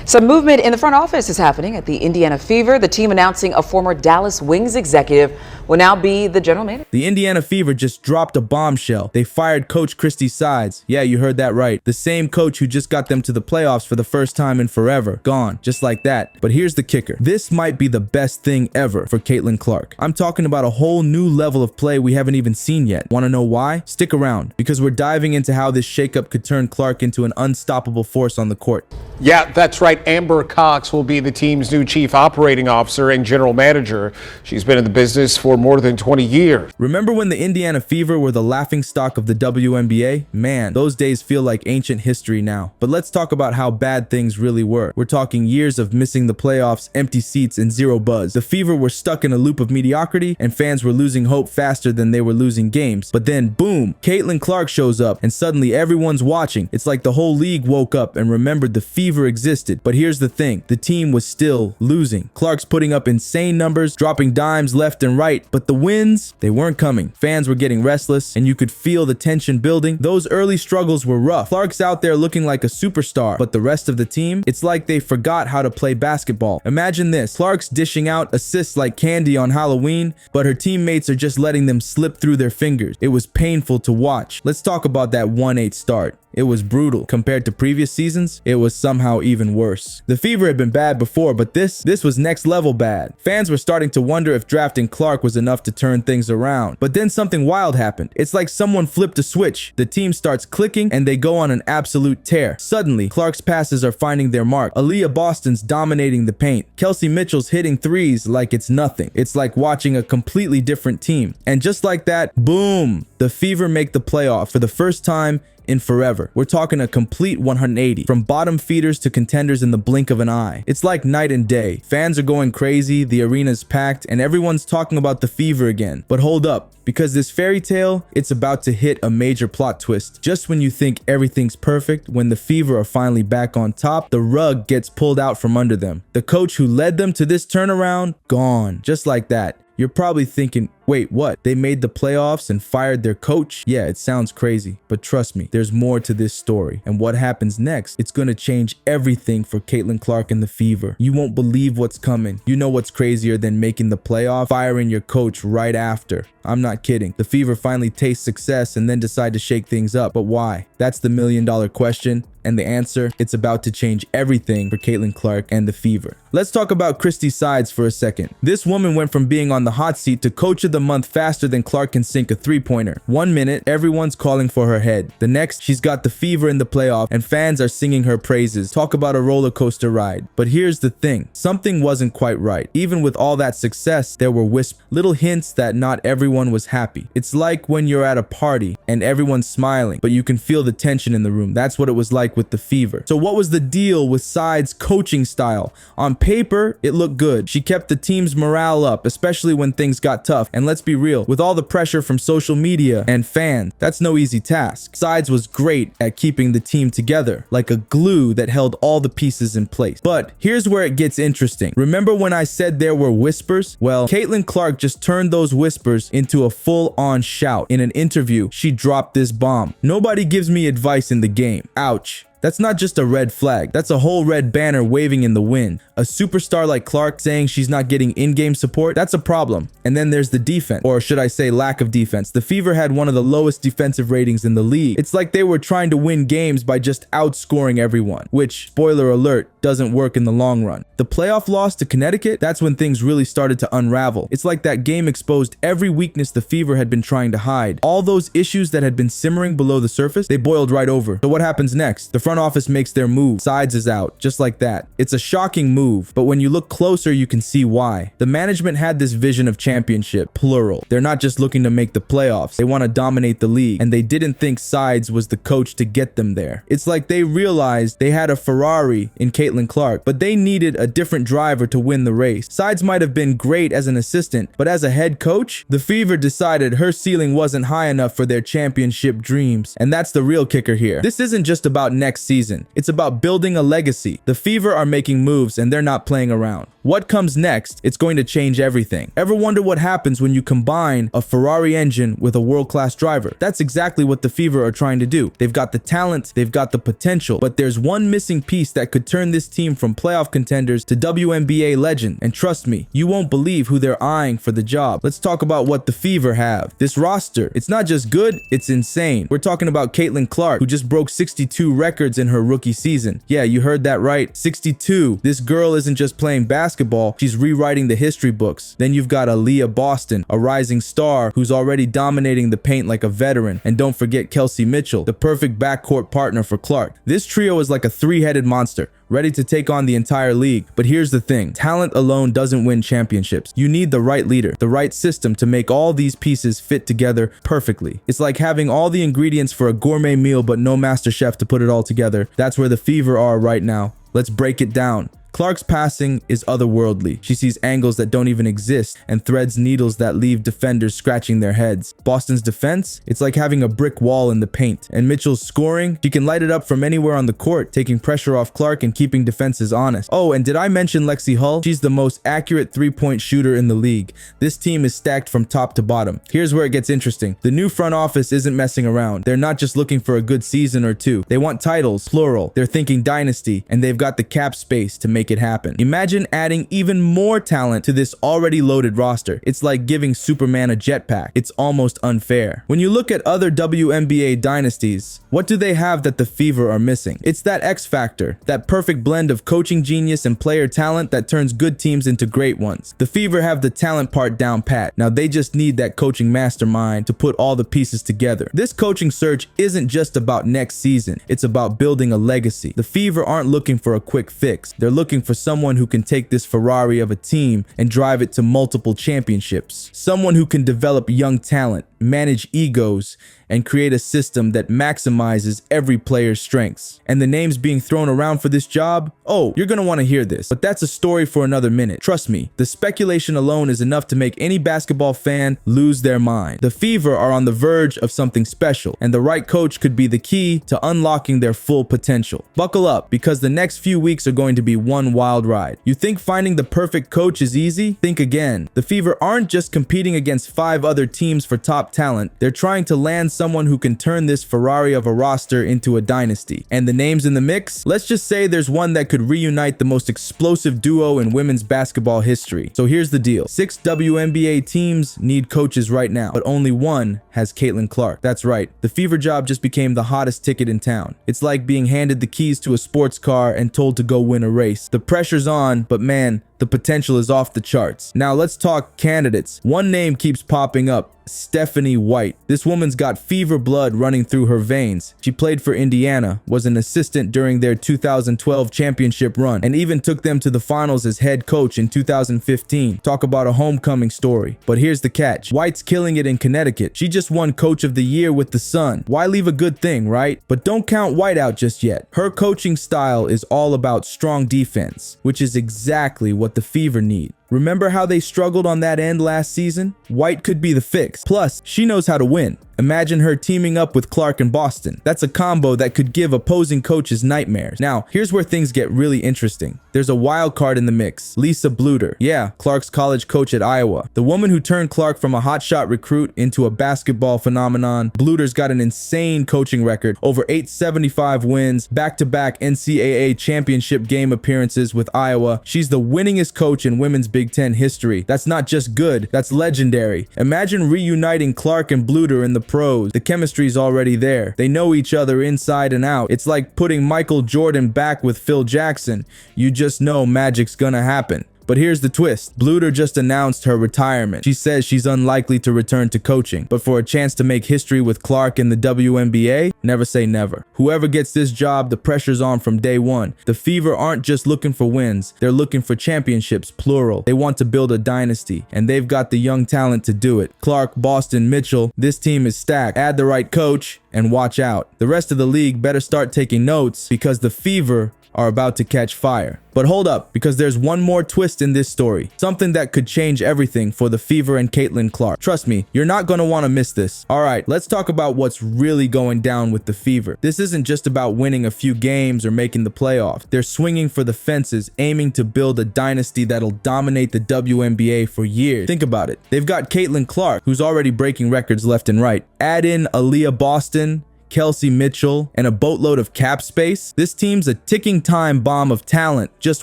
Some movement in the front office is happening at the Indiana Fever. The team announcing a former Dallas Wings executive will now be the general manager. The Indiana Fever just dropped a bombshell. They fired Coach Christie Sides. Yeah, you heard that right. The same coach who just got them to the playoffs for the first time in forever. Gone, just like that. But here's the kicker. This might be the best thing ever for Caitlin Clark. I'm talking about a whole new level of play we haven't even seen yet. Want to know why? Stick around, because we're diving into how this shakeup could turn Clark into an unstoppable force on the court. Yeah, that's right. Amber Cox will be the team's new chief operating officer and general manager. She's been in the business for more than 20 years. Remember when the Indiana Fever were the laughingstock of the WNBA? Man, those days feel like ancient history now. But let's talk about how bad things really were. We're talking years of missing the playoffs, empty seats, and zero buzz. The Fever were stuck in a loop of mediocrity, and fans were losing hope faster than they were losing games. But then, boom, Caitlin Clark shows up, and suddenly everyone's watching. It's like the whole league woke up and remembered the Fever existed. But here's the thing, the team was still losing. Clark's putting up insane numbers, dropping dimes left and right, but the wins, they weren't coming. Fans were getting restless, and you could feel the tension building. Those early struggles were rough. Clark's out there looking like a superstar, but the rest of the team, it's like they forgot how to play basketball. Imagine this, Clark's dishing out assists like candy on Halloween, but her teammates are just letting them slip through their fingers. It was painful to watch. Let's talk about that 1-8 start. It was brutal. Compared to previous seasons, it was somehow even worse. The Fever had been bad before, but this was next level bad. Fans were starting to wonder if drafting Clark was enough to turn things around. But then something wild happened. It's like someone flipped a switch. The team starts clicking and they go on an absolute tear. Suddenly, Clark's passes are finding their mark. Aaliyah Boston's dominating the paint. Kelsey Mitchell's hitting threes like it's nothing. It's like watching a completely different team. And just like that, boom, the Fever make the playoffs for the first time in forever. We're talking a complete 180, from bottom feeders to contenders in the blink of an eye. It's like night and day. Fans are going crazy, the arena's packed, and everyone's talking about the Fever again. But hold up, because this fairy tale, it's about to hit a major plot twist. Just when you think everything's perfect, when the Fever are finally back on top, the rug gets pulled out from under them. The coach who led them to this turnaround, gone. Just like that. You're probably thinking, wait, what? They made the playoffs and fired their coach? Yeah, it sounds crazy, but trust me, there's more to this story. And what happens next, it's gonna change everything for Caitlin Clark and the Fever. You won't believe what's coming. You know what's crazier than making the playoff? Firing your coach right after. I'm not kidding. The Fever finally taste success and then decide to shake things up. But why? That's the million-dollar question. And the answer, it's about to change everything for Caitlin Clark and the Fever. Let's talk about Christie Sides for a second. This woman went from being on the hot seat to coach of the month faster than Clark can sink a three-pointer. 1 minute, everyone's calling for her head. The next, she's got the Fever in the playoff and fans are singing her praises. Talk about a roller coaster ride. But here's the thing, something wasn't quite right. Even with all that success, there were little hints that not everyone was happy. It's like when you're at a party and everyone's smiling, but you can feel the tension in the room. That's what it was like with the Fever. So what was the deal with Sides' coaching style? On paper, it looked good. She kept the team's morale up, especially when things got tough. And let's be real, with all the pressure from social media and fans, that's no easy task. Sides was great at keeping the team together, like a glue that held all the pieces in place. But here's where it gets interesting. Remember when I said there were whispers? Well, Caitlin Clark just turned those whispers into a full-on shout. In an interview, she dropped this bomb. Nobody gives me advice in the game. Ouch. That's not just a red flag. That's a whole red banner waving in the wind. A superstar like Clark saying she's not getting in-game support, that's a problem. And then there's the defense, or should I say lack of defense. The Fever had one of the lowest defensive ratings in the league. It's like they were trying to win games by just outscoring everyone, which, spoiler alert, doesn't work in the long run. The playoff loss to Connecticut, that's when things really started to unravel. It's like that game exposed every weakness the Fever had been trying to hide. All those issues that had been simmering below the surface, they boiled right over. So what happens next? The front office makes their move. Sides is out, just like that. It's a shocking move, but when you look closer, you can see why. The management had this vision of championship, plural. They're not just looking to make the playoffs. They want to dominate the league, and they didn't think Sides was the coach to get them there. It's like they realized they had a Ferrari in Caitlin Clark, but they needed a different driver to win the race. Sides might have been great as an assistant, but as a head coach, the Fever decided her ceiling wasn't high enough for their championship dreams. And that's the real kicker here. This isn't just about next season. It's about building a legacy. The Fever are making moves and they're not playing around. What comes next? It's going to change everything. Ever wonder what happens when you combine a Ferrari engine with a world-class driver? That's exactly what the Fever are trying to do. They've got the talent, they've got the potential, but there's one missing piece that could turn this this team from playoff contenders to WNBA legend. And trust me, you won't believe who they're eyeing for the job. Let's talk about what the Fever have. This roster, it's not just good, it's insane. We're talking about Caitlin Clark, who just broke 62 records in her rookie season. Yeah, you heard that right, 62. This girl isn't just playing basketball, she's rewriting the history books. Then you've got Aaliyah Boston, a rising star who's already dominating the paint like a veteran. And don't forget Kelsey Mitchell, the perfect backcourt partner for Clark. This trio is like a three-headed monster, ready to take on the entire league. But here's the thing, talent alone doesn't win championships. You need the right leader, the right system to make all these pieces fit together perfectly. It's like having all the ingredients for a gourmet meal but no master chef to put it all together. That's where the Fever are right now. Let's break it down. Clark's passing is otherworldly. She sees angles that don't even exist and threads needles that leave defenders scratching their heads. Boston's defense? It's like having a brick wall in the paint. And Mitchell's scoring? She can light it up from anywhere on the court, taking pressure off Clark and keeping defenses honest. Oh, and did I mention Lexi Hull? She's the most accurate three-point shooter in the league. This team is stacked from top to bottom. Here's where it gets interesting. The new front office isn't messing around. They're not just looking for a good season or two. They want titles, plural. They're thinking dynasty, and they've got the cap space to make it happen. Imagine adding even more talent to this already loaded roster. It's like giving Superman a jetpack. It's almost unfair. When you look at other WNBA dynasties, what do they have that the Fever are missing? It's that X factor, that perfect blend of coaching genius and player talent that turns good teams into great ones. The Fever have the talent part down pat. Now they just need that coaching mastermind to put all the pieces together. This coaching search isn't just about next season. It's about building a legacy. The Fever aren't looking for a quick fix. They're looking for someone who can take this Ferrari of a team and drive it to multiple championships. Someone who can develop young talent, manage egos, and create a system that maximizes every player's strengths. And the names being thrown around for this job? Oh, you're gonna want to hear this, but that's a story for another minute. Trust me, the speculation alone is enough to make any basketball fan lose their mind. The Fever are on the verge of something special, and the right coach could be the key to unlocking their full potential. Buckle up, because the next few weeks are going to be one wild ride. You think finding the perfect coach is easy? Think again. The Fever aren't just competing against 5 other teams for top talent. They're trying to land someone who can turn this Ferrari of a roster into a dynasty. And the names in the mix? Let's just say there's one that could reunite the most explosive duo in women's basketball history. So here's the deal. 6 WNBA teams need coaches right now, but only one has Caitlin Clark. That's right. The Fever job just became the hottest ticket in town. It's like being handed the keys to a sports car and told to go win a race. The pressure's on, but man, the potential is off the charts. Now let's talk candidates. One name keeps popping up, Stephanie White. This woman's got Fever blood running through her veins. She played for Indiana, was an assistant during their 2012 championship run, and even took them to the finals as head coach in 2015. Talk about a homecoming story. But here's the catch. White's killing it in Connecticut. She just won Coach of the Year with the Sun. Why leave a good thing, right? But don't count White out just yet. Her coaching style is all about strong defense, which is exactly what the Fever need. Remember how they struggled on that end last season? White could be the fix. Plus, she knows how to win. Imagine her teaming up with Clark in Boston. That's a combo that could give opposing coaches nightmares. Now, here's where things get really interesting. There's a wild card in the mix. Lisa Bluder. Yeah, Clark's college coach at Iowa. The woman who turned Clark from a hotshot recruit into a basketball phenomenon. Bluder's got an insane coaching record. Over 875 wins, back-to-back NCAA championship game appearances with Iowa. She's the winningest coach in women's Big Ten history. That's not just good, that's legendary. Imagine reuniting Clark and Bluder in the pros. The chemistry's already there. They know each other inside and out. It's like putting Michael Jordan back with Phil Jackson. You just know magic's gonna happen. But here's the twist. Bluder just announced her retirement. She says she's unlikely to return to coaching. But for a chance to make history with Clark in the WNBA, never say never. Whoever gets this job, the pressure's on from day one. The Fever aren't just looking for wins. They're looking for championships, plural. They want to build a dynasty, and they've got the young talent to do it. Clark, Boston, Mitchell, this team is stacked. Add the right coach, and watch out. The rest of the league better start taking notes, because the Fever are about to catch fire. But hold up, because there's one more twist in this story. Something that could change everything for the Fever and Caitlin Clark. Trust me, you're not going to want to miss this. Alright, let's talk about what's really going down with the Fever. This isn't just about winning a few games or making the playoffs. They're swinging for the fences, aiming to build a dynasty that'll dominate the WNBA for years. Think about it. They've got Caitlin Clark, who's already breaking records left and right. Add in Aaliyah Boston, Kelsey Mitchell, and a boatload of cap space, this team's a ticking time bomb of talent just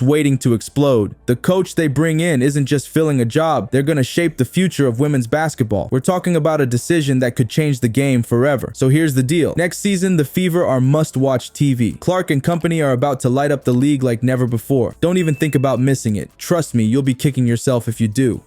waiting to explode. The coach they bring in isn't just filling a job, they're gonna shape the future of women's basketball. We're talking about a decision that could change the game forever. So here's the deal. Next season, the Fever are must-watch TV. Clark and company are about to light up the league like never before. Don't even think about missing it. Trust me, you'll be kicking yourself if you do.